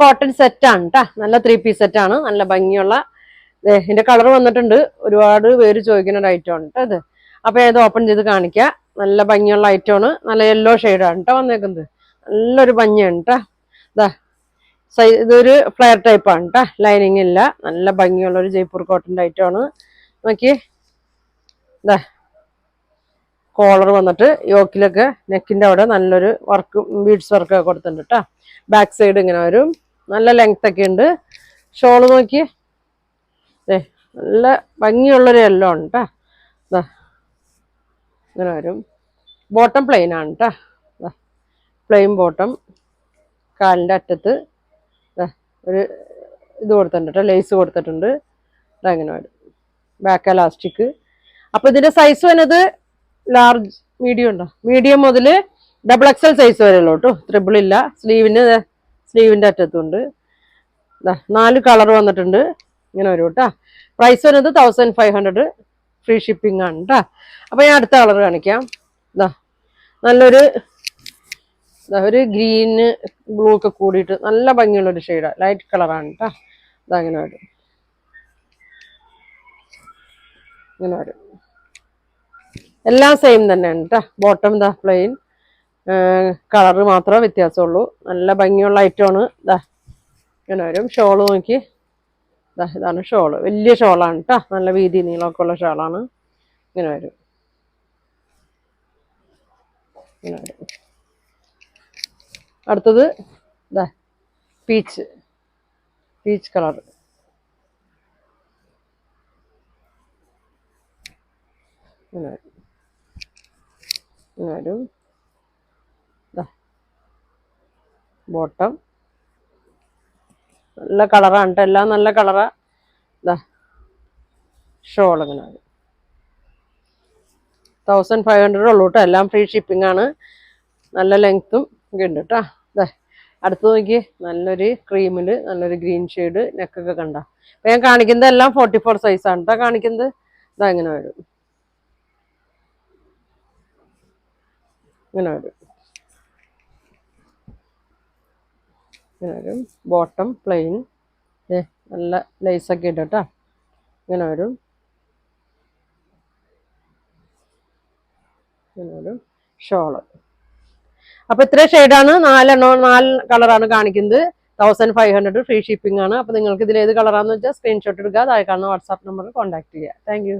Cotton set ആണ് കേട്ടാ. നല്ല 3 പീസ് സെറ്റ് ആണ്. നല്ല ഭംഗിയുള്ള ഇതിന്റെ കളർ വന്നിട്ടുണ്ട്. ഒരുപാട് പേര് ചോദിക്കുന്ന ഒരു ഐറ്റം ആണ് കേട്ടോ ഇത്. അപ്പൊ ഇത് ഓപ്പൺ ചെയ്ത് കാണിക്കാം. നല്ല ഭംഗിയുള്ള ഐറ്റം ആണ്. നല്ല യെല്ലോ ഷെയ്ഡാണ് കേട്ടോ വന്നേക്കുന്നത്. നല്ലൊരു ഭംഗിയാണ് കേട്ടാ. ഇതൊരു ഫ്ലെയർ ടൈപ്പ് ആണ് കേട്ടാ. ലൈനിങ് ഇല്ല. നല്ല ഭംഗിയുള്ള ഒരു ജയ്പൂർ കോട്ടന്റെ ഐറ്റം ആണ്. നോക്കിയേ, കോളർ വന്നിട്ട് യോക്കിലൊക്കെ നെക്കിന്റെ അവിടെ നല്ലൊരു വർക്ക്, ബീഡ്സ് വർക്കൊക്കെ കൊടുത്തിട്ടുണ്ട് കേട്ടോ. ബാക്ക് സൈഡ് ഇങ്ങനെ വരും. നല്ല ലെങ്ത് ഒക്കെ ഉണ്ട്. ഷോള് നോക്കി, നല്ല ഭംഗിയുള്ളൊരു യെല്ലോ ആണ് കേട്ടോ. ഇങ്ങനെ വരും. ബോട്ടം പ്ലെയിൻ ആണ് കേട്ടോ. Plain bottom. കാലിൻ്റെ അറ്റത്ത് ഒരു ഇത് കൊടുത്തിട്ടുണ്ട് കേട്ടോ, ലേസ് കൊടുത്തിട്ടുണ്ട്. ഇതങ്ങനെ വരും. Back elastic. അപ്പൊ ഇതിന്റെ സൈസ് വന്നത് ലാർജ്, മീഡിയം ഉണ്ടോ? മീഡിയം മുതൽ XXL സൈസ് വരെ ഉള്ളൂ കേട്ടോ. ട്രിപ്പിൾ ഇല്ല. സ്ലീവിന്റെ അറ്റത്തുണ്ട്. 4 കളർ വന്നിട്ടുണ്ട്. ഇങ്ങനെ വരും കേട്ടോ. പ്രൈസ് വരുന്നത് 1500. ഫ്രീ ഷിപ്പിംഗ് ആണ് കേട്ടോ. അപ്പൊ ഞാൻ അടുത്ത കളർ കാണിക്കാം. നല്ലൊരു ഒരു ഗ്രീന് ബ്ലൂ ഒക്കെ കൂടിയിട്ട് നല്ല ഭംഗിയുള്ള ഒരു ഷെയ്ഡാണ്. ലൈറ്റ് കളറാണ് കേട്ടോ. ഇതങ്ങനെ വരും. ഇങ്ങനെ വരും. എല്ലാം സെയിം തന്നെയാണ് കേട്ടോ. ബോട്ടം പ്ലെയിൻ, കളറ് മാത്രമേ വ്യത്യാസമുള്ളൂ. നല്ല ഭംഗിയുള്ള ഐറ്റമാണ്. ഇങ്ങനെ വരും. ഷോള് നോക്കി, ഇതാണ് ഷോള്. വലിയ ഷോളാണ് കേട്ടോ. നല്ല വീതി നീളമൊക്കെ ഉള്ള ഷോളാണ്. ഇങ്ങനെ വരും. ഇങ്ങനെ വരും. അടുത്തത് പീച്ച് കളർ. ഇങ്ങനെ വരും. ഇങ്ങനെ വരും. ബോട്ടം നല്ല കളറാണ് കേട്ടോ. എല്ലാം നല്ല കളറാ. ഷോൾ ഇങ്ങനെ വരും. 1500 ഉള്ളൂ കേട്ടോ. എല്ലാം ഫ്രീ ഷിപ്പിംഗ് ആണ്. നല്ല ലെങ്ത്തും ഒക്കെ ഉണ്ട് കേട്ടോ. അടുത്ത് നോക്കി, നല്ലൊരു ക്രീമില് നല്ലൊരു ഗ്രീൻ ഷെയ്ഡ്. നെക്കൊക്കെ കണ്ട. അപ്പൊ ഞാൻ കാണിക്കുന്നത് എല്ലാം 44 സൈസാണ് കേട്ടോ കാണിക്കുന്നത്. ഇങ്ങനെ വരും. ഇങ്ങനെ വരും. ഇങ്ങനെ വരും. ബോട്ടം പ്ലെയിൻ, നല്ല ലേസൊക്കെ ഇട്ട് കേട്ടോ. ഇങ്ങനെ വരും. ഇങ്ങനെ വരും. ഷോള്. അപ്പൊ ഇത്ര ഷെയ്ഡാണ്. 4 കളറാണ് കാണിക്കുന്നത്. 1500 ഫ്രീ ഷിപ്പിംഗ് ആണ്. അപ്പൊ നിങ്ങൾക്ക് ഇതിൽ ഏത് കളറാന്ന് വെച്ചാൽ സ്ക്രീൻഷോട്ട് എടുക്കുക. താഴെ കാണുന്ന വാട്സാപ്പ് നമ്പറിൽ കോൺടാക്ട് ചെയ്യുക. Thank you.